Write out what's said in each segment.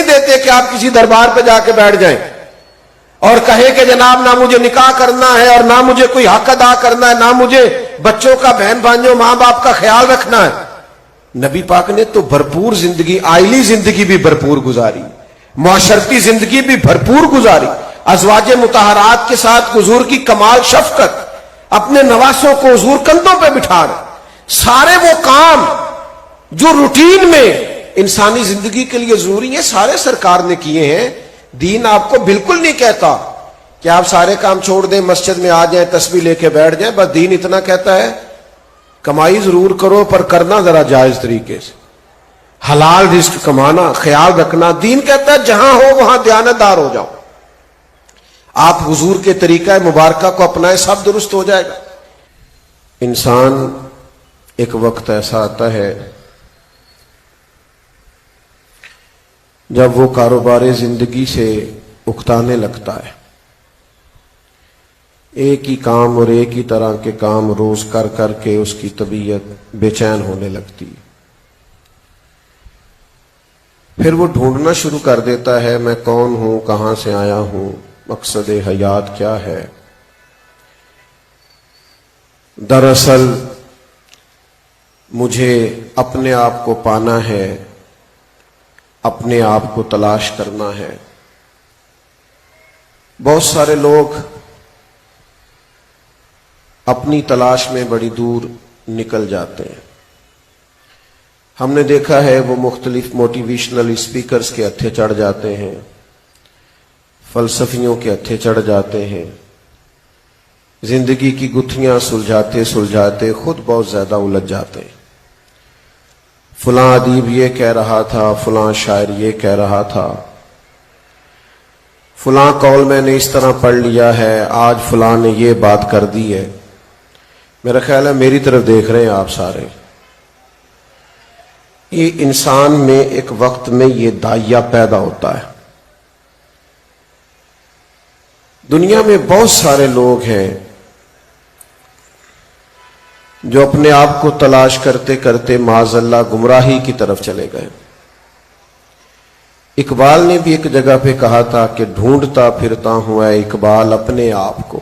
نہیں دیتے کہ آپ کسی دربار پہ جا کے بیٹھ جائیں اور کہے کہ جناب نہ مجھے نکاح کرنا ہے اور نہ مجھے کوئی حق ادا کرنا ہے، نہ مجھے بچوں کا، بہن بھائیوں، ماں باپ کا خیال رکھنا ہے۔ نبی پاک نے تو بھرپور زندگی، آئلی زندگی بھی بھرپور گزاری، معاشرتی زندگی بھی بھرپور گزاری، ازواج مطہرات کے ساتھ حضور کی کمال شفقت، اپنے نواسوں کو حضور کندھوں پہ بٹھا رہے۔ سارے وہ کام جو روٹین میں انسانی زندگی کے لیے ضروری ہے سارے سرکار نے کیے ہیں۔ دین آپ کو بالکل نہیں کہتا کہ آپ سارے کام چھوڑ دیں، مسجد میں آ جائیں، تسبیح لے کے بیٹھ جائیں، بس دین اتنا کہتا ہے کمائی ضرور کرو پر کرنا ذرا جائز طریقے سے، حلال رزق کمانا، خیال رکھنا۔ دین کہتا ہے جہاں ہو وہاں دیانتدار ہو جاؤ، آپ حضور کے طریقہ مبارکہ کو اپنائیں، سب درست ہو جائے گا۔ انسان ایک وقت ایسا آتا ہے جب وہ کاروبار زندگی سے اکتانے لگتا ہے، ایک ہی کام اور ایک ہی طرح کے کام روز کر کر کے اس کی طبیعت بے چین ہونے لگتی ہے۔ پھر وہ ڈھونڈنا شروع کر دیتا ہے میں کون ہوں، کہاں سے آیا ہوں، مقصد حیات کیا ہے۔ دراصل مجھے اپنے آپ کو پانا ہے، اپنے آپ کو تلاش کرنا ہے۔ بہت سارے لوگ اپنی تلاش میں بڑی دور نکل جاتے ہیں۔ ہم نے دیکھا ہے وہ مختلف موٹیویشنل اسپیکرز کے ہتھے چڑھ جاتے ہیں، فلسفیوں کے ہتھے چڑھ جاتے ہیں، زندگی کی گتھیاں سلجھاتے سلجھاتے خود بہت زیادہ الجھ جاتے ہیں۔ فلاں ادیب یہ کہہ رہا تھا، فلاں شاعر یہ کہہ رہا تھا، فلاں قول میں نے اس طرح پڑھ لیا ہے، آج فلاں نے یہ بات کر دی ہے۔ میرا خیال ہے میری طرف دیکھ رہے ہیں آپ سارے۔ یہ انسان میں ایک وقت میں یہ داعیہ پیدا ہوتا ہے۔ دنیا میں بہت سارے لوگ ہیں جو اپنے آپ کو تلاش کرتے کرتے معاذ اللہ گمراہی کی طرف چلے گئے۔ اقبال نے بھی ایک جگہ پہ کہا تھا کہ ڈھونڈتا پھرتا ہوں اے اقبال اپنے آپ کو،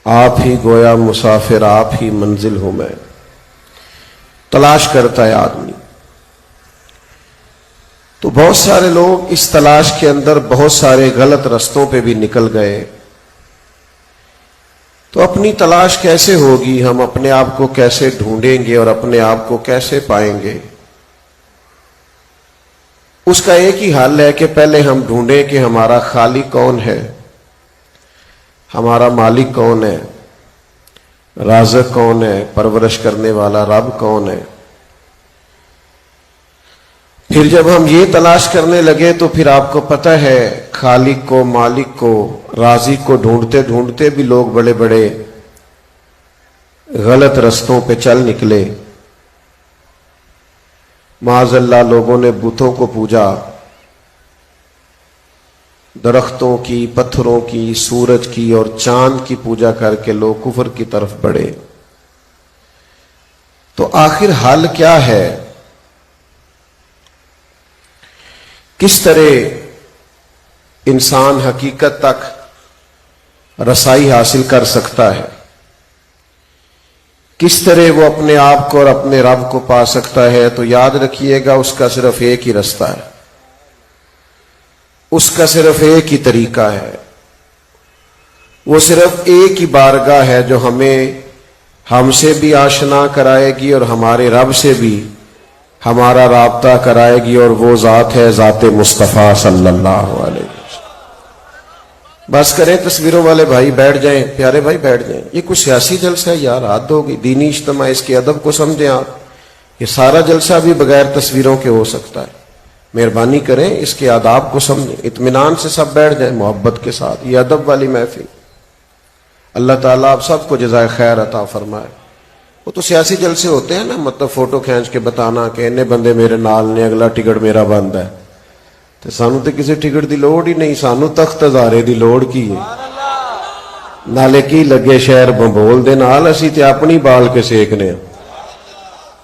آپ ہی گویا مسافر، آپ ہی منزل ہوں میں۔ تلاش کرتا ہے آدمی۔ تو بہت سارے لوگ اس تلاش کے اندر بہت سارے غلط رستوں پہ بھی نکل گئے۔ تو اپنی تلاش کیسے ہوگی، ہم اپنے آپ کو کیسے ڈھونڈیں گے اور اپنے آپ کو کیسے پائیں گے؟ اس کا ایک ہی حل ہے کہ پہلے ہم ڈھونڈیں کہ ہمارا خالق کون ہے، ہمارا مالک کون ہے، رازق کون ہے، پرورش کرنے والا رب کون ہے۔ پھر جب ہم یہ تلاش کرنے لگے تو پھر آپ کو پتہ ہے خالق کو، مالک کو، رازق کو ڈھونڈتے ڈھونڈتے بھی لوگ بڑے بڑے غلط رستوں پہ چل نکلے۔ معاذ اللہ لوگوں نے بتوں کو پوجا، درختوں کی، پتھروں کی، سورج کی اور چاند کی پوجا کر کے لوگ کفر کی طرف بڑھے۔ تو آخر حل کیا ہے؟ کس طرح انسان حقیقت تک رسائی حاصل کر سکتا ہے؟ کس طرح وہ اپنے آپ کو اور اپنے رب کو پا سکتا ہے؟ تو یاد رکھیے گا اس کا صرف ایک ہی رستہ ہے، اس کا صرف ایک ہی طریقہ ہے، وہ صرف ایک ہی بارگاہ ہے جو ہم سے بھی آشنا کرائے گی اور ہمارے رب سے بھی ہمارا رابطہ کرائے گی، اور وہ ذات ہے ذات مصطفیٰ صلی اللہ علیہ وسلم۔ بس کریں تصویروں والے بھائی بیٹھ جائیں، پیارے بھائی بیٹھ جائیں۔ یہ کچھ سیاسی جلسہ ہے یار، حد ہوگی، دینی اجتماع، اس کے ادب کو سمجھیں آپ۔ یہ سارا جلسہ بھی بغیر تصویروں کے ہو سکتا ہے، مہربانی کریں اس کے آداب کو سمجھیں، اطمینان سے سب بیٹھ جائیں محبت کے ساتھ۔ یہ ادب والی محفل۔ اللہ تعالیٰ آپ سب کو جزائے خیر عطا فرمائے۔ وہ تو سیاسی جلسے ہوتے ہیں نا، مطلب فوٹو کھینچ کے بتانا کہ انہیں بندے میرے نال نے، اگلا ٹکٹ میرا بند ہے۔ تو سانو تو کسی ٹکٹ دی لوڑ ہی نہیں، سانو تخت ہزارے دی لوڑ کی ہے۔ نالے کی لگے شہر بمبول دے نال، اسی تے اپنی بال کے سیکنے۔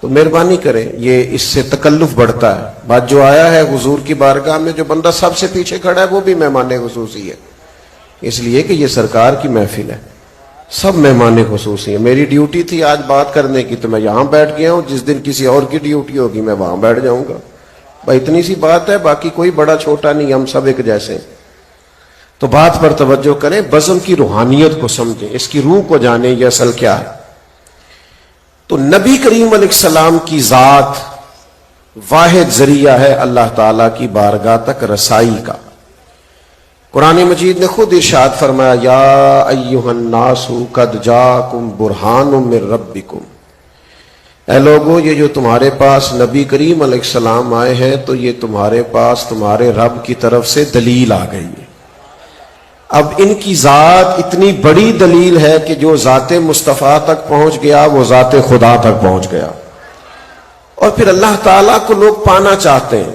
تو مہربانی کریں، یہ اس سے تکلف بڑھتا ہے. بات جو آیا ہے حضور کی بارگاہ میں جو بندہ سب سے پیچھے کھڑا ہے وہ بھی مہمان خصوصی ہے، اس لیے کہ یہ سرکار کی محفل ہے، سب مہمان خصوصی ہیں. میری ڈیوٹی تھی آج بات کرنے کی تو میں یہاں بیٹھ گیا ہوں، جس دن کسی اور کی ڈیوٹی ہوگی میں وہاں بیٹھ جاؤں گا. بھائی اتنی سی بات ہے، باقی کوئی بڑا چھوٹا نہیں، ہم سب ایک جیسے ہیں. تو بات پر توجہ کریں، بزم کی روحانیت کو سمجھیں، اس کی روح کو جانیں، یہ اصل کیا ہے. تو نبی کریم علیہ السلام کی ذات واحد ذریعہ ہے اللہ تعالیٰ کی بارگاہ تک رسائی کا. قرآن مجید نے خود ارشاد فرمایا، یا ایھا الناس قد جاءکم برہان من ربکم، اے لوگو یہ جو تمہارے پاس نبی کریم علیہ السلام آئے ہیں تو یہ تمہارے پاس تمہارے رب کی طرف سے دلیل آ گئی ہے. اب ان کی ذات اتنی بڑی دلیل ہے کہ جو ذات مصطفیٰ تک پہنچ گیا وہ ذات خدا تک پہنچ گیا. اور پھر اللہ تعالیٰ کو لوگ پانا چاہتے ہیں،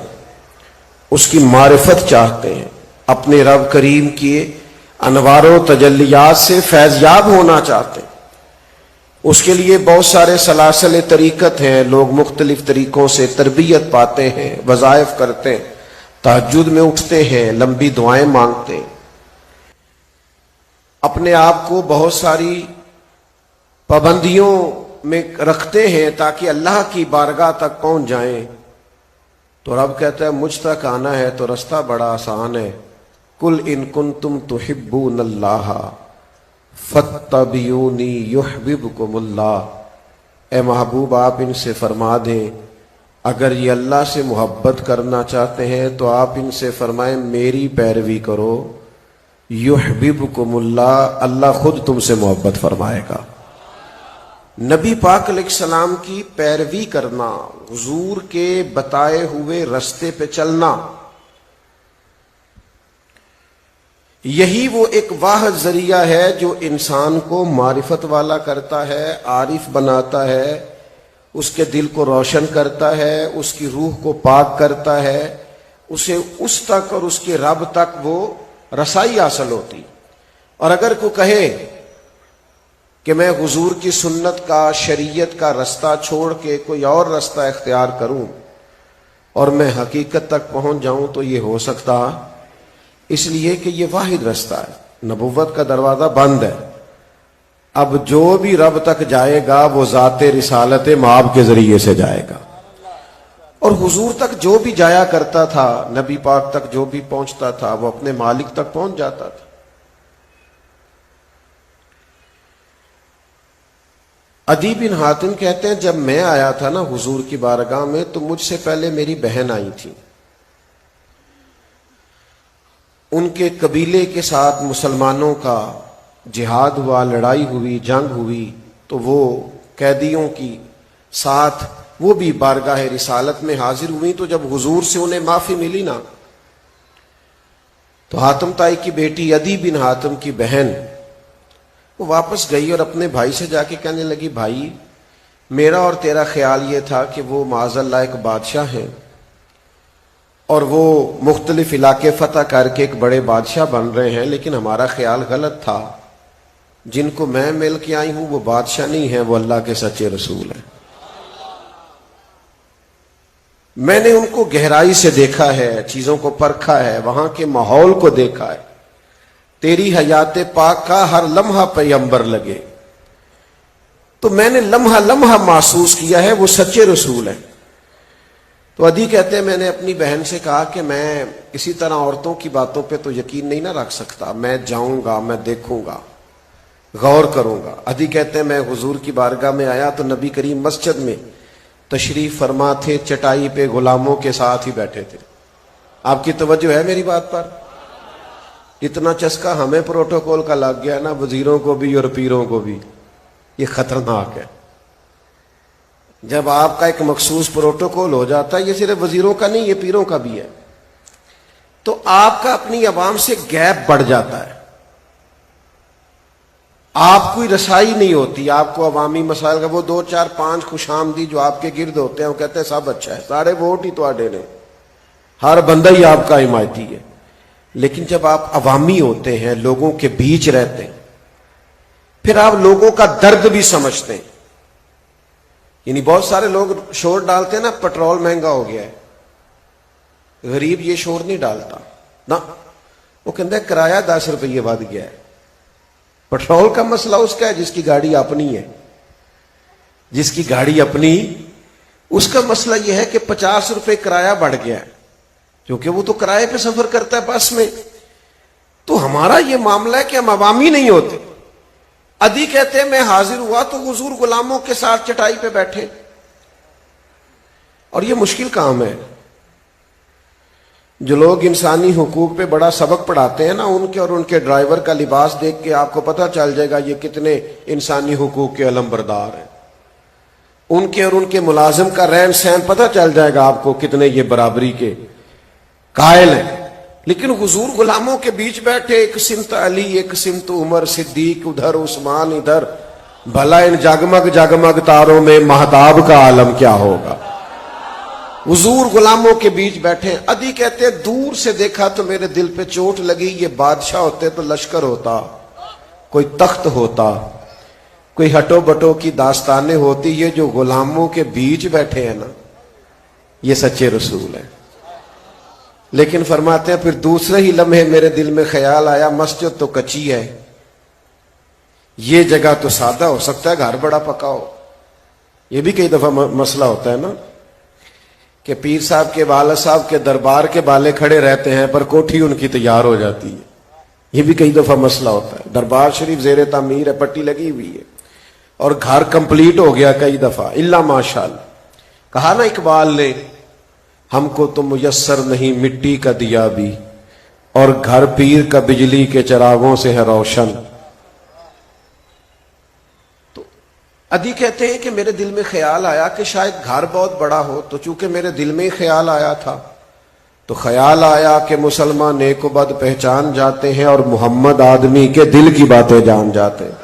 اس کی معرفت چاہتے ہیں، اپنے رب کریم کی انوار و تجلیات سے فیض یاب ہونا چاہتے ہیں. اس کے لیے بہت سارے سلاسل طریقت ہیں، لوگ مختلف طریقوں سے تربیت پاتے ہیں، وظائف کرتے ہیں، تہجد میں اٹھتے ہیں، لمبی دعائیں مانگتے ہیں، اپنے آپ کو بہت ساری پابندیوں میں رکھتے ہیں تاکہ اللہ کی بارگاہ تک پہنچ جائیں. تو رب کہتا ہے مجھ تک آنا ہے تو رستہ بڑا آسان ہے. قل ان کنتم تحبون اللہ فاتبعونی یحببکم اللہ، اے محبوب آپ ان سے فرما دیں اگر یہ اللہ سے محبت کرنا چاہتے ہیں تو آپ ان سے فرمائیں میری پیروی کرو، یحببکم اللہ، اللہ خود تم سے محبت فرمائے گا. نبی پاک علیہ السلام کی پیروی کرنا، حضور کے بتائے ہوئے رستے پہ چلنا، یہی وہ ایک واحد ذریعہ ہے جو انسان کو معرفت والا کرتا ہے، عارف بناتا ہے، اس کے دل کو روشن کرتا ہے، اس کی روح کو پاک کرتا ہے، اسے اس تک اور اس کے رب تک وہ رسائی حاصل ہوتی. اور اگر کوئی کہے کہ میں حضور کی سنت کا، شریعت کا رستہ چھوڑ کے کوئی اور رستہ اختیار کروں اور میں حقیقت تک پہنچ جاؤں تو یہ ہو سکتا، اس لیے کہ یہ واحد رستہ ہے، نبوت کا دروازہ بند ہے. اب جو بھی رب تک جائے گا وہ ذات رسالت مآب کے ذریعے سے جائے گا. اور حضور تک جو بھی جایا کرتا تھا، نبی پاک تک جو بھی پہنچتا تھا وہ اپنے مالک تک پہنچ جاتا تھا. عدی بن حاتم کہتے ہیں جب میں آیا تھا نا حضور کی بارگاہ میں تو مجھ سے پہلے میری بہن آئی تھی. ان کے قبیلے کے ساتھ مسلمانوں کا جہاد ہوا، لڑائی ہوئی، جنگ ہوئی، تو وہ قیدیوں کی ساتھ وہ بھی بارگاہ رسالت میں حاضر ہوئی. تو جب حضور سے انہیں معافی ملی نا تو حاتم تائی کی بیٹی عدی بن حاتم کی بہن وہ واپس گئی اور اپنے بھائی سے جا کے کہنے لگی بھائی میرا اور تیرا خیال یہ تھا کہ وہ معاذ اللہ ایک بادشاہ ہیں اور وہ مختلف علاقے فتح کر کے ایک بڑے بادشاہ بن رہے ہیں، لیکن ہمارا خیال غلط تھا. جن کو میں مل کے آئی ہوں وہ بادشاہ نہیں ہیں، وہ اللہ کے سچے رسول ہیں. میں نے ان کو گہرائی سے دیکھا ہے، چیزوں کو پرکھا ہے، وہاں کے ماحول کو دیکھا ہے. تیری حیات پاک کا ہر لمحہ پیغمبر لگے، تو میں نے لمحہ لمحہ محسوس کیا ہے وہ سچے رسول ہیں. تو عدی کہتے ہیں میں نے اپنی بہن سے کہا کہ میں اسی طرح عورتوں کی باتوں پہ تو یقین نہیں نہ رکھ سکتا، میں جاؤں گا، میں دیکھوں گا، غور کروں گا. عدی کہتے ہیں میں حضور کی بارگاہ میں آیا تو نبی کریم مسجد میں تشریف فرما تھے، چٹائی پہ غلاموں کے ساتھ ہی بیٹھے تھے. آپ کی توجہ ہے میری بات پر؟ اتنا چسکا ہمیں پروٹوکول کا لگ گیا نا، وزیروں کو بھی اور پیروں کو بھی. یہ خطرناک ہے. جب آپ کا ایک مخصوص پروٹوکول ہو جاتا ہے، یہ صرف وزیروں کا نہیں، یہ پیروں کا بھی ہے، تو آپ کا اپنی عوام سے گیپ بڑھ جاتا ہے. آپ کوئی رسائی نہیں ہوتی، آپ کو عوامی مسائل کا وہ 2 4 5 خوش آمدید جو آپ کے گرد ہوتے ہیں وہ کہتے ہیں سب اچھا ہے، سارے ووٹ ہی تو نے، ہر بندہ ہی آپ کا حمایتی ہے. لیکن جب آپ عوامی ہوتے ہیں، لوگوں کے بیچ رہتے ہیں، پھر آپ لوگوں کا درد بھی سمجھتے ہیں. یعنی بہت سارے لوگ شور ڈالتے ہیں نا پیٹرول مہنگا ہو گیا ہے، غریب یہ شور نہیں ڈالتا نا، وہ کہتا ہے کرایہ 10 روپیے بڑھ گیا ہے۔ پیٹرول کا مسئلہ اس کا ہے جس کی گاڑی اپنی ہے، جس کی گاڑی اپنی، اس کا مسئلہ یہ ہے کہ 50 روپے کرایہ بڑھ گیا ہے، کیونکہ وہ تو کرائے پہ سفر کرتا ہے بس میں۔ تو ہمارا یہ معاملہ ہے کہ ہم عوامی نہیں ہوتے۔ ادھی کہتے ہیں میں حاضر ہوا تو حضور غلاموں کے ساتھ چٹائی پہ بیٹھے، اور یہ مشکل کام ہے۔ جو لوگ انسانی حقوق پہ بڑا سبق پڑھاتے ہیں نا، ان کے اور ان کے ڈرائیور کا لباس دیکھ کے آپ کو پتہ چل جائے گا یہ کتنے انسانی حقوق کے علم بردار ہیں۔ ان کے اور ان کے ملازم کا رہن سہن پتہ چل جائے گا آپ کو کتنے یہ برابری کے قائل ہیں۔ لیکن حضور غلاموں کے بیچ بیٹھے، ایک سمت علی، ایک سمت عمر صدیق، ادھر عثمان، ادھر، بھلا ان جگمگ جگمگ تاروں میں مہتاب کا عالم کیا ہوگا۔ حضور غلاموں کے بیچ بیٹھے۔ ادھی کہتے ہیں دور سے دیکھا تو میرے دل پہ چوٹ لگی، یہ بادشاہ ہوتے تو لشکر ہوتا، کوئی تخت ہوتا، کوئی ہٹو بٹو کی داستانیں ہوتی، یہ جو غلاموں کے بیچ بیٹھے ہیں نا، یہ سچے رسول ہیں۔ لیکن فرماتے ہیں پھر دوسرے ہی لمحے میرے دل میں خیال آیا مسجد تو کچی ہے، یہ جگہ تو سادہ ہو سکتا ہے، گھر بڑا پکا ہو۔ یہ بھی کئی دفعہ مسئلہ ہوتا ہے نا کہ پیر صاحب کے والد صاحب کے دربار کے بالے کھڑے رہتے ہیں پر کوٹھی ان کی تیار ہو جاتی ہے۔ یہ بھی کئی دفعہ مسئلہ ہوتا ہے، دربار شریف زیر تعمیر ہے، پٹی لگی ہوئی ہے اور گھر کمپلیٹ ہو گیا کئی دفعہ، الا ماشاءاللہ۔ کہا نا اقبال نے، ہم کو تو میسر نہیں مٹی کا دیا بھی، اور گھر پیر کا بجلی کے چراغوں سے ہے روشن۔ تو ادھی کہتے ہیں کہ میرے دل میں خیال آیا کہ شاید گھر بہت بڑا ہو، تو چونکہ میرے دل میں ہی خیال آیا تھا تو خیال آیا کہ مسلمان نیک و بد پہچان جاتے ہیں اور محمد آدمی کے دل کی باتیں جان جاتے ہیں۔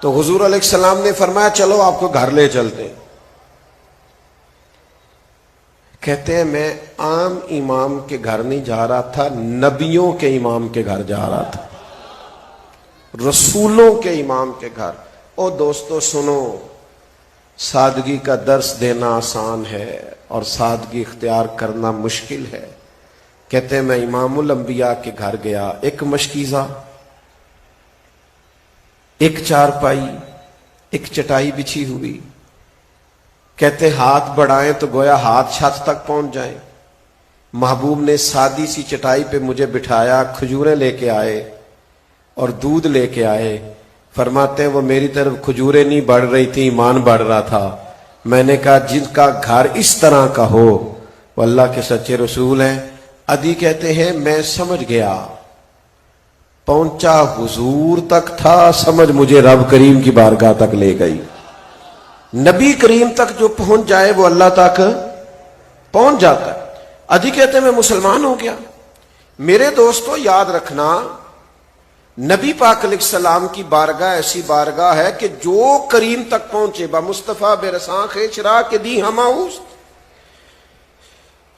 تو حضور علیہ السلام نے فرمایا چلو آپ کو گھر لے چلتے ہیں۔ کہتے ہیں میں عام امام کے گھر نہیں جا رہا تھا، نبیوں کے امام کے گھر جا رہا تھا، رسولوں کے امام کے گھر۔ او دوستو سنو، سادگی کا درس دینا آسان ہے اور سادگی اختیار کرنا مشکل ہے۔ کہتے ہیں میں امام الانبیاء کے گھر گیا، ایک مشکیزہ، ایک چارپائی، ایک چٹائی بچھی ہوئی۔ کہتے ہاتھ بڑھائیں تو گویا ہاتھ چھت تک پہنچ جائیں۔ محبوب نے سادی سی چٹائی پہ مجھے بٹھایا، کھجوریں لے کے آئے اور دودھ لے کے آئے۔ فرماتے ہیں وہ میری طرف کھجوریں نہیں بڑھ رہی تھی، ایمان بڑھ رہا تھا۔ میں نے کہا جن کا گھر اس طرح کا ہو وہ اللہ کے سچے رسول ہیں۔ ادھی کہتے ہیں میں سمجھ گیا، پہنچا حضور تک تھا، سمجھ مجھے رب کریم کی بارگاہ تک لے گئی۔ نبی کریم تک جو پہنچ جائے وہ اللہ تک پہنچ جاتا ہے۔ ادھی کہتے ہیں میں مسلمان ہو گیا۔ میرے دوستو یاد رکھنا، نبی پاک علیہ السلام کی بارگاہ ایسی بارگاہ ہے کہ جو کریم تک پہنچے، با مصطفیٰ بے رساں خیچرا کے دی ہماؤس،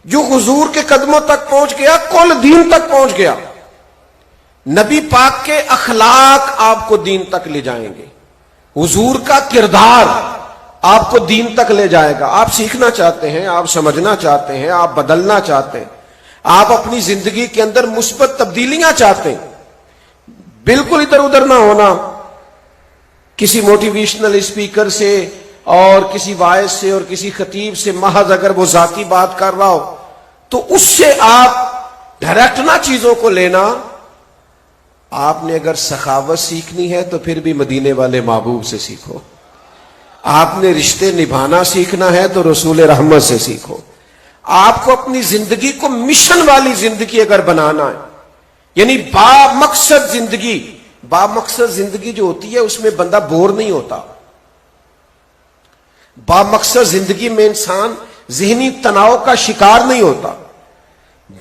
جو حضور کے قدموں تک پہنچ گیا کل دین تک پہنچ گیا۔ نبی پاک کے اخلاق آپ کو دین تک لے جائیں گے، حضور کا کردار آپ کو دین تک لے جائے گا۔ آپ سیکھنا چاہتے ہیں، آپ سمجھنا چاہتے ہیں، آپ بدلنا چاہتے ہیں، آپ اپنی زندگی کے اندر مثبت تبدیلیاں چاہتے ہیں، بالکل ادھر ادھر نہ ہونا، کسی موٹیویشنل اسپیکر سے اور کسی وائز سے اور کسی خطیب سے محض اگر وہ ذاتی بات کر رہا ہو تو اس سے آپ ڈائریکٹ نہ چیزوں کو لینا۔ آپ نے اگر سخاوت سیکھنی ہے تو پھر بھی مدینے والے محبوب سے سیکھو۔ آپ نے رشتے نبھانا سیکھنا ہے تو رسول رحمت سے سیکھو۔ آپ کو اپنی زندگی کو مشن والی زندگی اگر بنانا ہے، یعنی با مقصد زندگی، با مقصد زندگی جو ہوتی ہے اس میں بندہ بور نہیں ہوتا۔ با مقصد زندگی میں انسان ذہنی تناؤ کا شکار نہیں ہوتا۔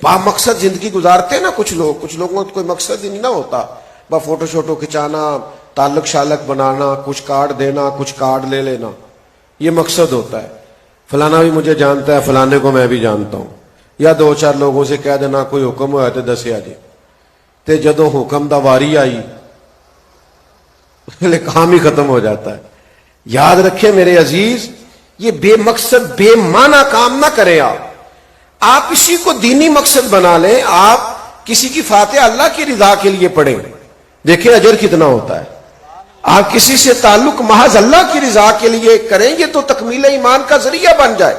با مقصد زندگی گزارتے ہیں نا کچھ لوگوں کو کوئی مقصد ہی نہیں نہ ہوتا، با فوٹو شوٹو کھچانا، تعلق شالک بنانا، کچھ کارڈ دینا، کچھ کارڈ لے لینا، یہ مقصد ہوتا ہے۔ فلانا بھی مجھے جانتا ہے، فلانے کو میں بھی جانتا ہوں، یا دو چار لوگوں سے کہہ دینا کوئی حکم ہوا تو دسیا جی، تے جدو حکم دا واری آئی کام ہی ختم ہو جاتا ہے۔ یاد رکھیں میرے عزیز، یہ بے مقصد بے معنی کام نہ کریں. آپ اسی کو دینی مقصد بنا لیں. آپ کسی کی فاتحہ اللہ کی رضا کے لیے پڑھیں, دیکھیں اجر کتنا ہوتا ہے. آپ کسی سے تعلق محض اللہ کی رضا کے لیے کریں گے تو تکمیل ایمان کا ذریعہ بن جائے.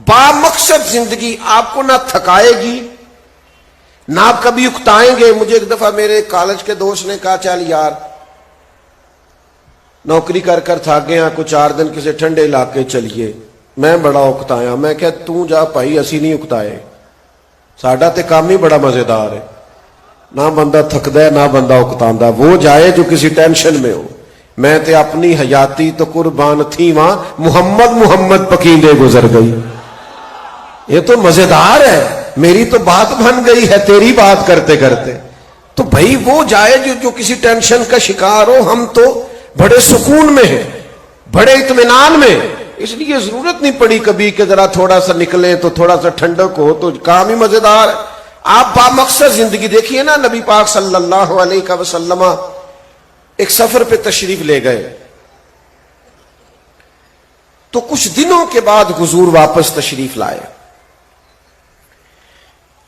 با مقصد زندگی آپ کو نہ تھکائے گی نہ آپ کبھی اکتائیں گے. مجھے ایک دفعہ میرے کالج کے دوست نے کہا, چل یار نوکری کر کر تھک گیا, کچھ 4 دن کسی ٹھنڈے علاقے چلیے. میں بڑا اکتایا. میں کہ تو جا بھائی, اسی نہیں اکتائے, ساڈا تے کام ہی بڑا مزیدار ہے. نہ بندہ تھکدا ہے نہ بندہ اکتاندا. وہ جائے جو کسی ٹینشن میں ہو. میں تے اپنی حیاتی تو قربان تھی وہاں, محمد محمد پکیندے گزر گئی. یہ تو مزیدار ہے. میری تو بات بن گئی ہے تیری بات کرتے کرتے. تو بھائی وہ جائے جو کسی ٹینشن کا شکار ہو. ہم تو بڑے سکون میں ہیں, بڑے اطمینان میں. اس لیے ضرورت نہیں پڑی کبھی کہ ذرا تھوڑا سا نکلیں تو تھوڑا سا ٹھنڈک ہو تو کام ہی مزیدار ہے. آپ با مقصد زندگی دیکھیے نا. نبی پاک صلی اللہ علیہ وسلم ایک سفر پہ تشریف لے گئے تو کچھ دنوں کے بعد حضور واپس تشریف لائے.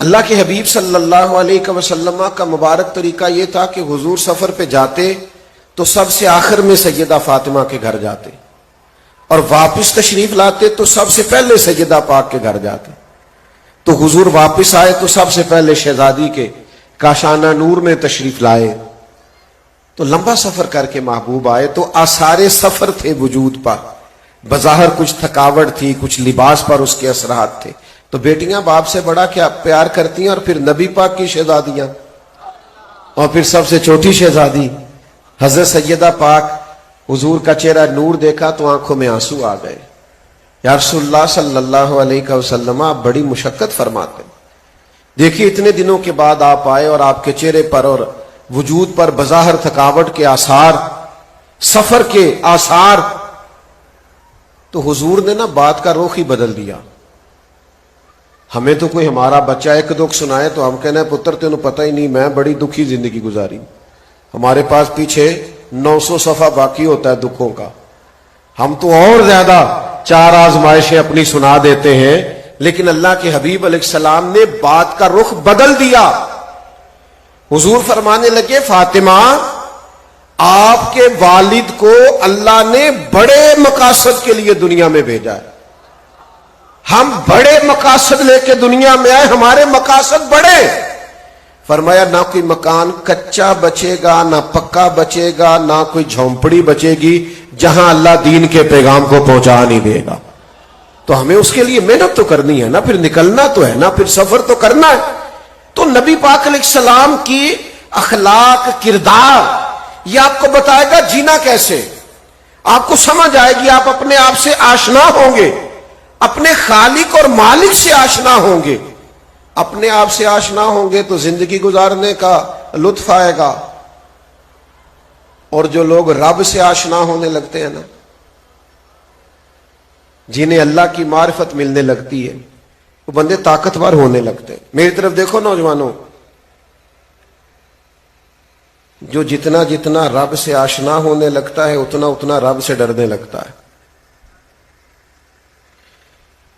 اللہ کے حبیب صلی اللہ علیہ وسلم کا مبارک طریقہ یہ تھا کہ حضور سفر پہ جاتے تو سب سے آخر میں سیدہ فاطمہ کے گھر جاتے, اور واپس تشریف لاتے تو سب سے پہلے سیدہ پاک کے گھر جاتے. تو حضور واپس آئے تو سب سے پہلے شہزادی کے کاشانہ نور میں تشریف لائے. تو لمبا سفر کر کے محبوب آئے تو آثار سفر تھے وجود پر. بظاہر کچھ تھکاوٹ تھی, کچھ لباس پر اس کے اثرات تھے. تو بیٹیاں باپ سے بڑا کیا پیار کرتی ہیں, اور پھر نبی پاک کی شہزادیاں, اور پھر سب سے چھوٹی شہزادی حضرت سیدہ پاک. حضور کا چہرہ نور دیکھا تو آنکھوں میں آنسو آ گئے. یا رسول اللہ صلی اللہ علیہ وسلم, آپ بڑی مشقت فرماتے. دیکھیے اتنے دنوں کے بعد آپ آئے اور آپ کے چہرے پر اور وجود پر بظاہر تھکاوٹ کے آثار, سفر کے آثار. تو حضور نے نا بات کا رخ ہی بدل دیا. ہمیں تو کوئی ہمارا بچہ ایک دکھ سنائے تو ہم کہنا ہے پتر تینوں پتہ ہی نہیں میں بڑی دکھی زندگی گزاری. ہمارے پاس پیچھے 900 صفحہ باقی ہوتا ہے دکھوں کا. ہم تو اور زیادہ 4 آزمائشیں اپنی سنا دیتے ہیں. لیکن اللہ کے حبیب علیہ السلام نے بات کا رخ بدل دیا. حضور فرمانے لگے, فاطمہ آپ کے والد کو اللہ نے بڑے مقاصد کے لیے دنیا میں بھیجا ہے. ہم بڑے مقاصد لے کے دنیا میں آئے, ہمارے مقاصد بڑے. فرمایا نہ کوئی مکان کچا بچے گا, نہ پکا بچے گا, نہ کوئی جھونپڑی بچے گی جہاں اللہ دین کے پیغام کو پہنچا نہیں دے گا. تو ہمیں اس کے لیے محنت تو کرنی ہے نا, پھر نکلنا تو ہے نا, پھر سفر تو کرنا ہے. تو نبی پاک علیہ السلام کی اخلاق, کردار, یہ آپ کو بتائے گا جینا کیسے. آپ کو سمجھ آئے گی, آپ اپنے آپ سے آشنا ہوں گے, اپنے خالق اور مالک سے آشنا ہوں گے. اپنے آپ سے آشنا ہوں گے تو زندگی گزارنے کا لطف آئے گا. اور جو لوگ رب سے آشنا ہونے لگتے ہیں نا, جنہیں اللہ کی معرفت ملنے لگتی ہے, وہ بندے طاقتور ہونے لگتے ہیں. میری طرف دیکھو نوجوانوں, جو جتنا جتنا رب سے آشنا ہونے لگتا ہے اتنا اتنا رب سے ڈرنے لگتا ہے.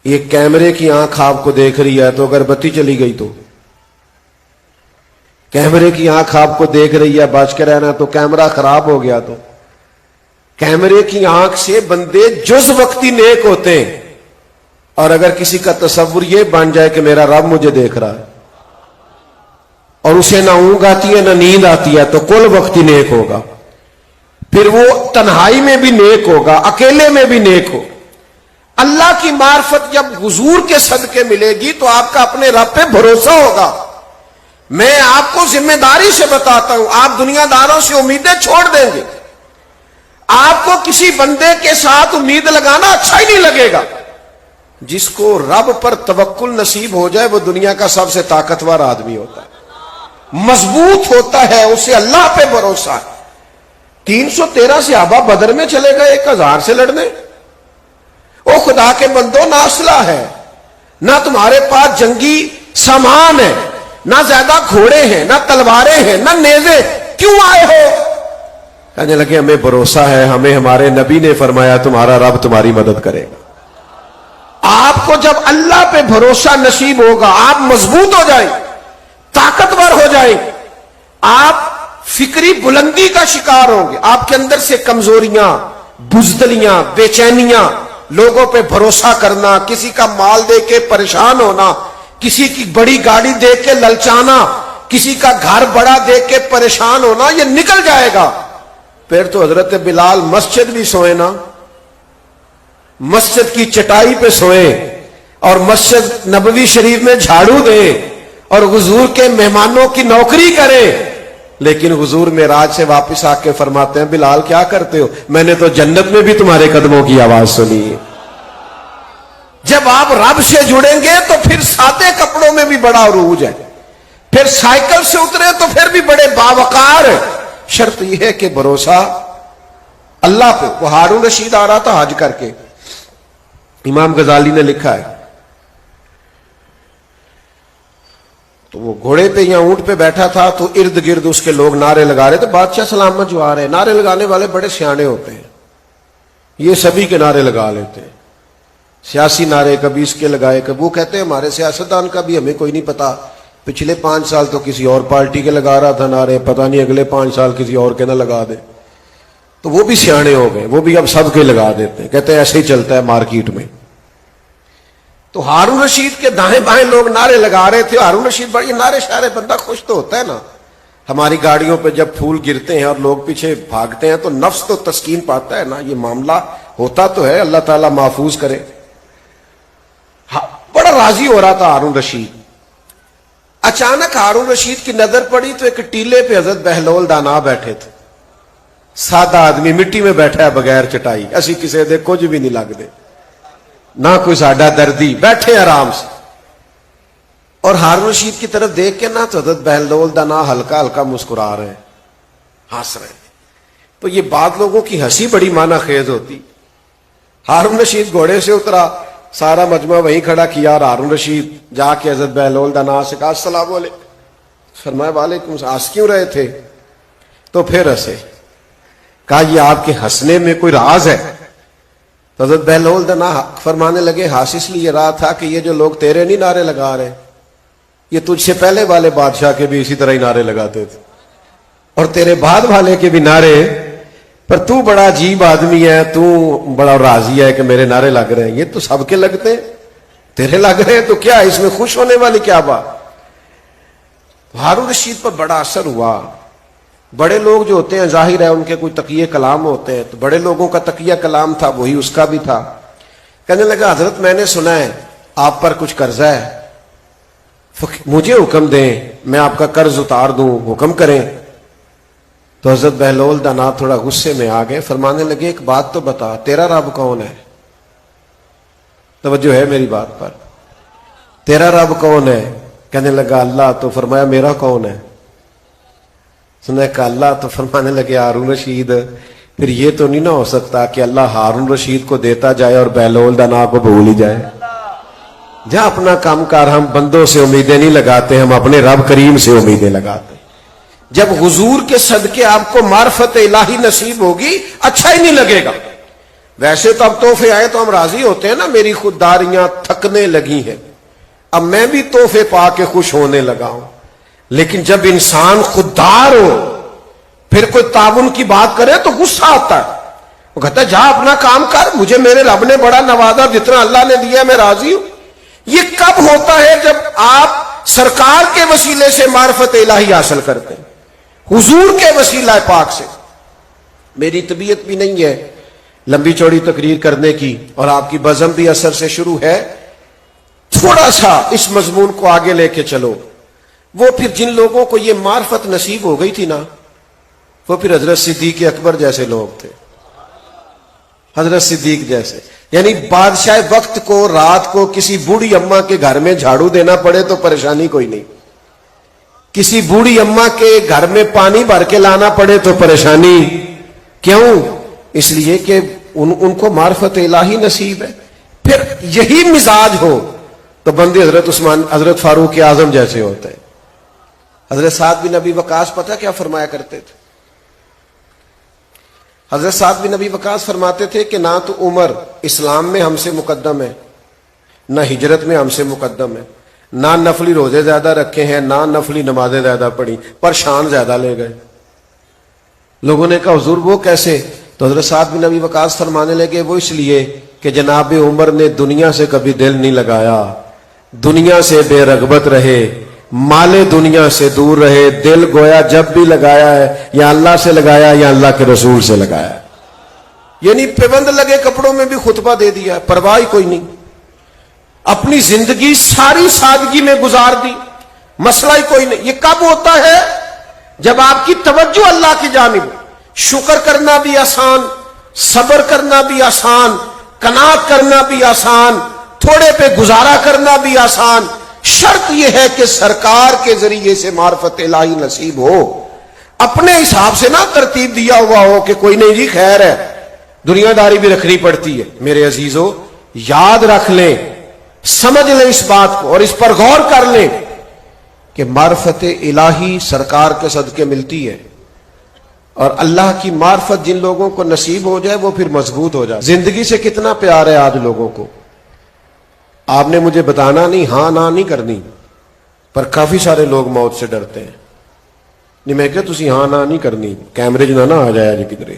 یہ کیمرے کی آنکھ آپ کو دیکھ رہی ہے تو اگر بتی چلی گئی تو, کیمرے کی آنکھ آپ کو دیکھ رہی ہے بچ کے رہنا, تو کیمرہ خراب ہو گیا تو کیمرے کی آنکھ سے بندے جز وقتی نیک ہوتے ہیں. اور اگر کسی کا تصور یہ بن جائے کہ میرا رب مجھے دیکھ رہا ہے اور اسے نہ اونگ آتی ہے نہ نیند آتی ہے تو کل وقتی نیک ہوگا. پھر وہ تنہائی میں بھی نیک ہوگا, اکیلے میں بھی نیک ہو. اللہ کی معرفت جب حضور کے صدقے ملے گی تو آپ کا اپنے رب پہ بھروسہ ہوگا. میں آپ کو ذمہ داری سے بتاتا ہوں, آپ دنیا داروں سے امیدیں چھوڑ دیں گے. آپ کو کسی بندے کے ساتھ امید لگانا اچھا ہی نہیں لگے گا. جس کو رب پر توکل نصیب ہو جائے وہ دنیا کا سب سے طاقتور آدمی ہوتا ہے, مضبوط ہوتا ہے, اسے اللہ پہ بھروسہ ہے. 313 صحابہ بدر میں چلے گئے 1000 سے لڑنے. او خدا کے بندو, نہ اسلحہ ہے, نہ تمہارے پاس جنگی سامان ہے, نہ زیادہ گھوڑے ہیں, نہ تلواریں ہیں, نہ نیزے, کیوں آئے ہو؟ کہنے لگے ہمیں بھروسہ ہے, ہمیں ہمارے نبی نے فرمایا تمہارا رب تمہاری مدد کرے گا. آپ کو جب اللہ پہ بھروسہ نصیب ہوگا، آپ مضبوط ہو جائیں، طاقتور ہو جائیں، آپ فکری بلندی کا شکار ہوں گے، آپ کے اندر سے کمزوریاں، بزدلیاں، بے چینیاں، لوگوں پہ بھروسہ کرنا، کسی کا مال دے کے پریشان ہونا، کسی کی بڑی گاڑی دے کے للچانا، کسی کا گھر بڑا دے کے پریشان ہونا، یہ نکل جائے گا۔ پھر تو حضرت بلال مسجد بھی سوئے نا، مسجد کی چٹائی پہ سوئے اور مسجد نبوی شریف میں جھاڑو دے اور حضور کے مہمانوں کی نوکری کرے، لیکن حضور معراج سے واپس آ کے فرماتے ہیں بلال کیا کرتے ہو؟ میں نے تو جنت میں بھی تمہارے قدموں کی آواز سنی ہے۔ جب آپ رب سے جڑیں گے تو پھر سادے کپڑوں میں بھی بڑا عروج ہے، پھر سائیکل سے اترے تو پھر بھی بڑے باوقار ہے۔ شرط یہ ہے کہ بھروسہ اللہ پہ۔ وہ ہارون رشید آ رہا تھا حج کر کے، امام غزالی نے لکھا ہے، تو وہ گھوڑے پہ یا اونٹ پہ بیٹھا تھا تو ارد گرد اس کے لوگ نعرے لگا رہے تھے، بادشاہ سلامت جو آ رہے ہیں۔ نعرے لگانے والے بڑے سیانے ہوتے ہیں، یہ سبھی کے نعرے لگا لیتے ہیں، سیاسی نعرے کبھی اس کے لگائے، کبھی وہ کہتے ہیں ہمارے سیاستدان کا بھی ہمیں کوئی نہیں پتا، پچھلے 5 سال تو کسی اور پارٹی کے لگا رہا تھا نعرے، پتہ نہیں اگلے 5 سال کسی اور کے نہ لگا دے۔ تو وہ بھی سیانے ہو گئے، وہ بھی اب سب کے لگا دیتے ہیں، کہتے ہیں ایسے ہی چلتا ہے مارکیٹ میں۔ تو ہارون رشید کے دائیں بائیں لوگ نعرے لگا رہے تھے۔ ہارون رشید بڑی نعرے شعرے، بندہ خوش تو ہوتا ہے نا، ہماری گاڑیوں پہ جب پھول گرتے ہیں اور لوگ پیچھے بھاگتے ہیں تو نفس تو تسکین پاتا ہے نا، یہ معاملہ ہوتا تو ہے، اللہ تعالیٰ محفوظ کرے۔ بڑا راضی ہو رہا تھا ہارون رشید۔ اچانک ہارون رشید کی نظر پڑی تو ایک ٹیلے پہ حضرت بہلول دانا بیٹھے تھے، سادہ آدمی مٹی میں بیٹھا ہے بغیر چٹائی، اسی کسی دے کچھ بھی نہیں لگ دے، نہ کوئی ساڈا دردی، بیٹھے آرام سے۔ اور ہارون رشید کی طرف دیکھ کے نہ تو حضرت بہلول دانا ہلکا ہلکا مسکرا رہے ہیں، ہنس رہے ہیں۔ تو یہ بات لوگوں کی ہنسی بڑی معنی خیز ہوتی۔ ہارون رشید گھوڑے سے اترا، سارا مجمع وہیں کھڑا کیا، اور ہارون رشید جا کے حضرت بہلول دانا سے کہا السلام علیکم۔ فرمایا وعلیکم السلام۔ ہنس کیوں رہے تھے؟ تو پھر ہنسے، کہا یہ آپ کے ہنسنے میں کوئی راز ہے؟ تو حضرت بہلول دانا فرمانے لگے ہنس اس لیے رہا تھا کہ یہ جو لوگ تیرے نہیں نعرے لگا رہے، یہ تجھ سے پہلے والے بادشاہ کے بھی اسی طرح ہی نعرے لگاتے تھے، اور تیرے بعد والے کے بھی نعرے، پر تو بڑا عجیب آدمی ہے، تو بڑا راضی ہے کہ میرے نعرے لگ رہے ہیں، یہ تو سب کے لگتے ہیں، تیرے لگ رہے ہیں تو کیا اس میں خوش ہونے والی کیا بات؟ ہارون رشید پر بڑا اثر ہوا۔ بڑے لوگ جو ہوتے ہیں ظاہر ہے ان کے کوئی تقیہ کلام ہوتے ہیں، تو بڑے لوگوں کا تقیہ کلام تھا، وہی اس کا بھی تھا۔ کہنے لگا حضرت میں نے سنا ہے آپ پر کچھ قرضہ ہے، مجھے حکم دیں میں آپ کا قرض اتار دوں، حکم کریں۔ تو حضرت بہلول دانا تھوڑا غصے میں آ گئے، فرمانے لگے ایک بات تو بتا، تیرا رب کون ہے؟ توجہ ہے میری بات پر؟ تیرا رب کون ہے؟ کہنے لگا اللہ۔ تو فرمایا میرا کون ہے؟ سنا کہ اللہ۔ تو فرمانے لگے ہارون رشید پھر یہ تو نہیں نہ ہو سکتا کہ اللہ ہارون رشید کو دیتا جائے اور بہلول دانا کو بھول ہی جائے؟ جہاں اپنا کام کار ہم بندوں سے امیدیں نہیں لگاتے، ہم اپنے رب کریم سے امیدیں لگاتے۔ جب حضور کے صدقے آپ کو معرفت الہی نصیب ہوگی اچھا ہی نہیں لگے گا۔ ویسے تو اب تحفے آئے تو ہم راضی ہوتے ہیں نا، میری خودداریاں تھکنے لگی ہیں، اب میں بھی تحفے پا کے خوش ہونے لگا ہوں۔ لیکن جب انسان خوددار ہو پھر کوئی تعاون کی بات کرے تو غصہ آتا ہے، وہ کہتا ہے جا اپنا کام کر، مجھے میرے رب نے بڑا نوازا، جتنا اللہ نے دیا میں راضی ہوں۔ یہ کب ہوتا ہے؟ جب آپ سرکار کے وسیلے سے معرفت الہی حاصل کرتے ہیں، حضور کے وسیلہ پاک سے۔ میری طبیعت بھی نہیں ہے لمبی چوڑی تقریر کرنے کی، اور آپ کی بزم بھی اثر سے شروع ہے، تھوڑا سا اس مضمون کو آگے لے کے چلو۔ وہ پھر جن لوگوں کو یہ معرفت نصیب ہو گئی تھی نا، وہ پھر حضرت صدیق اکبر جیسے لوگ تھے، حضرت صدیق جیسے، یعنی بادشاہ وقت کو رات کو کسی بوڑھی اماں کے گھر میں جھاڑو دینا پڑے تو پریشانی کوئی نہیں، کسی بوڑھی اماں کے گھر میں پانی بھر کے لانا پڑے تو پریشانی کیوں؟ اس لیے کہ ان کو معرفت الہی نصیب ہے۔ پھر یہی مزاج ہو تو بندے حضرت فاروق اعظم جیسے ہوتے ہیں۔ حضرت سعد بن ابی وقاص پتہ کیا فرمایا کرتے تھے؟ حضرت سعد بن ابی وقاص فرماتے تھے کہ نہ تو عمر اسلام میں ہم سے مقدم ہے، نہ ہجرت میں ہم سے مقدم ہے، نہ نفلی روزے زیادہ رکھے ہیں، نہ نفلی نمازیں زیادہ پڑھی، پر شان زیادہ لے گئے۔ لوگوں نے کہا حضور وہ کیسے؟ تو حضرت سعد بن ابی وقاص فرمانے لگے وہ اس لیے کہ جناب عمر نے دنیا سے کبھی دل نہیں لگایا، دنیا سے بے رغبت رہے، مال دنیا سے دور رہے، دل گویا جب بھی لگایا ہے یا اللہ سے لگایا یا اللہ کے رسول سے لگایا، یعنی پیوند لگے کپڑوں میں بھی خطبہ دے دیا، پرواہ کوئی نہیں، اپنی زندگی ساری سادگی میں گزار دی، مسئلہ ہی کوئی نہیں۔ یہ کب ہوتا ہے؟ جب آپ کی توجہ اللہ کی جانب، شکر کرنا بھی آسان، صبر کرنا بھی آسان، قناعت کرنا بھی آسان، تھوڑے پہ گزارا کرنا بھی آسان، شرط یہ ہے کہ سرکار کے ذریعے سے معرفت الہی نصیب ہو، اپنے حساب سے نہ ترتیب دیا ہوا ہو کہ کوئی نہیں جی خیر ہے، دنیا داری بھی رکھنی پڑتی ہے۔ میرے عزیزو یاد رکھ لیں، سمجھ لیں اس بات کو اور اس پر غور کر لیں کہ معرفت الہی سرکار کے صدقے ملتی ہے، اور اللہ کی معرفت جن لوگوں کو نصیب ہو جائے وہ پھر مضبوط ہو جائے۔ زندگی سے کتنا پیار ہے آج لوگوں کو، آپ نے مجھے بتانا نہیں، ہاں نہ نہیں کرنی، پر کافی سارے لوگ موت سے ڈرتے ہیں۔ نہیں میں کہ تسی ہاں نہ نہیں کرنی، کیمرے نہ آ جائے جی کدھرے،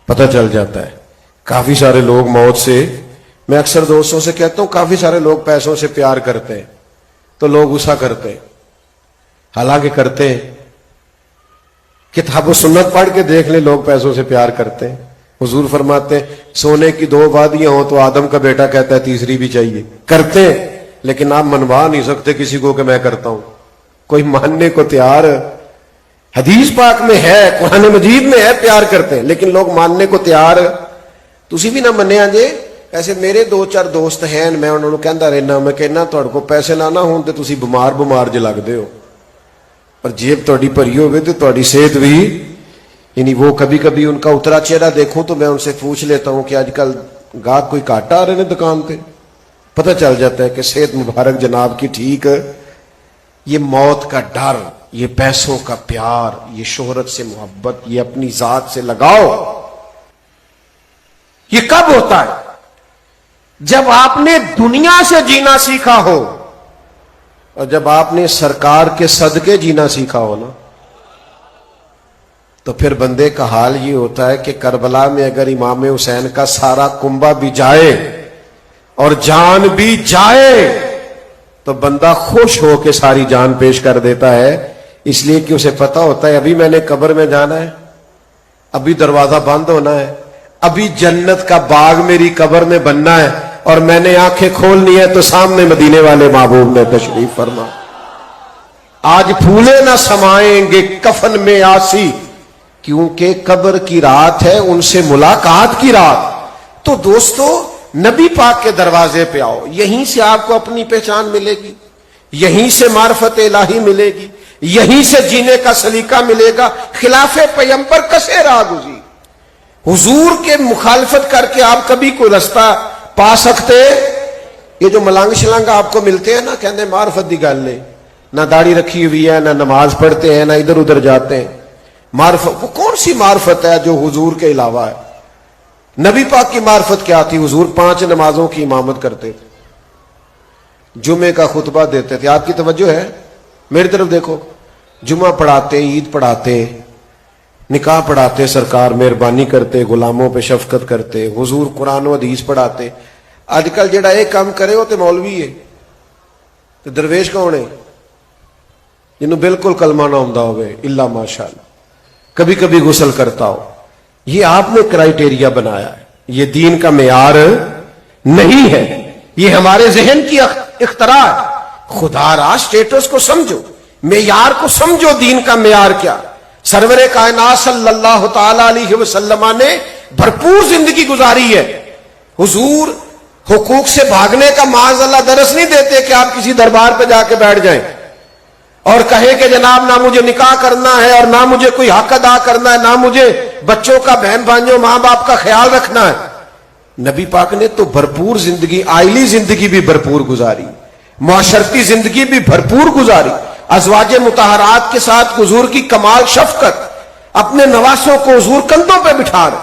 پتہ چل جاتا ہے۔ کافی سارے لوگ موت سے، میں اکثر دوستوں سے کہتا ہوں کافی سارے لوگ پیسوں سے پیار کرتے ہیں تو لوگ غصہ کرتے ہیں، حالانکہ کرتے ہیں۔ کتاب و سنت پڑھ کے دیکھ لیں، لوگ پیسوں سے پیار کرتے ہیں۔ حضور فرماتے ہیں سونے کی 2 وادیاں ہوں تو آدم کا بیٹا کہتا ہے تیسری بھی چاہیے، کرتے ہیں، لیکن آپ منوا نہیں سکتے کسی کو کہ میں کرتا ہوں، کوئی ماننے کو تیار۔ حدیث پاک میں ہے، قرآن مجید میں ہے پیار کرتے ہیں، لیکن لوگ ماننے کو تیار۔ تسی بھی نہ منیا جے۔ ایسے میرے 2-4 دوست ہیں، میں انہوں نے کہندا رہنا، میں کہنا تہاڈے کو پیسے نہ ہون تے تسی بیمار جے لگدے ہو، پر جیب تہاڈی بھری ہوے تے تہاڈی صحت بھی، یعنی وہ کبھی کبھی ان کا اترا چہرہ دیکھوں تو میں ان سے پوچھ لیتا ہوں کہ آج کل گاہک کوئی کاٹا آ رہے ہیں دکان پہ، پتہ چل جاتا ہے کہ صحت مبارک جناب کی ٹھیک۔ یہ موت کا ڈر، یہ پیسوں کا پیار، یہ شہرت سے محبت، یہ اپنی ذات سے لگاؤ، یہ کب ہوتا ہے؟ جب آپ نے دنیا سے جینا سیکھا ہو اور جب آپ نے سرکار کے صدقے جینا سیکھا ہو نا، تو پھر بندے کا حال یہ ہوتا ہے کہ کربلا میں اگر امام حسین کا سارا کنبہ بھی جائے اور جان بھی جائے تو بندہ خوش ہو کے ساری جان پیش کر دیتا ہے، اس لیے کہ اسے پتا ہوتا ہے ابھی میں نے قبر میں جانا ہے، ابھی دروازہ بند ہونا ہے، ابھی جنت کا باغ میری قبر میں بننا ہے، اور میں نے آنکھیں کھولنی ہے تو سامنے مدینے والے محبوب نے تشریف فرما۔ آج پھولے نہ سمائیں گے کفن میں آسی، کیونکہ قبر کی رات ہے ان سے ملاقات کی رات۔ تو دوستو نبی پاک کے دروازے پہ آؤ، یہیں سے آپ کو اپنی پہچان ملے گی، یہیں سے معرفت الہی ملے گی، یہیں سے جینے کا سلیقہ ملے گا۔ خلاف پیغمبر کسے راہ گزی، حضور کے مخالفت کر کے آپ کبھی کوئی رستہ پا سکتے؟ یہ جو ملنگ شلنگ آپ کو ملتے ہیں نا، کہنے معرفت دی گل ہے، نہ داڑھی رکھی ہوئی ہے، نہ نماز پڑھتے ہیں، نہ ادھر ادھر جاتے ہیں۔ معرفت وہ کون سی معرفت ہے جو حضور کے علاوہ ہے؟ نبی پاک کی معرفت کیا تھی؟ حضور 5 نمازوں کی امامت کرتے تھے، جمعے کا خطبہ دیتے تھے۔ آپ کی توجہ ہے؟ میری طرف دیکھو، جمعہ پڑھاتے، عید پڑھاتے، نکاح پڑھاتے، سرکار مہربانی کرتے، غلاموں پہ شفقت کرتے، حضور قرآن و حدیث پڑھاتے۔ آج کل جڑا ایک کام کرے ہو تے مولوی ہے، تے درویش کون ہے؟ جنہوں بالکل کلمہ نہ ہوندا ہوئے الا ماشاءاللہ، کبھی کبھی غسل کرتا ہو۔ یہ آپ نے کرائیٹیریا بنایا ہے، یہ دین کا معیار نہیں ہے، یہ ہمارے ذہن کی اختراع ہے۔ خدا را سٹیٹس کو سمجھو، معیار کو سمجھو، دین کا معیار کیا۔ سرور کائنات صلی اللہ تعالی علیہ وسلم نے بھرپور زندگی گزاری ہے۔ حضور حقوق سے بھاگنے کا معاذ اللہ درس نہیں دیتے کہ آپ کسی دربار پہ جا کے بیٹھ جائیں اور کہے کہ جناب نہ مجھے نکاح کرنا ہے اور نہ مجھے کوئی حق ادا کرنا ہے، نہ مجھے بچوں کا، بہن بھائیوں، ماں باپ کا خیال رکھنا ہے۔ نبی پاک نے تو بھرپور زندگی، آئلی زندگی بھی بھرپور گزاری، معاشرتی زندگی بھی بھرپور گزاری، ازواج مطہرات کے ساتھ حضور کی کمال شفقت، اپنے نواسوں کو حضور کندھوں پہ بٹھا رہے۔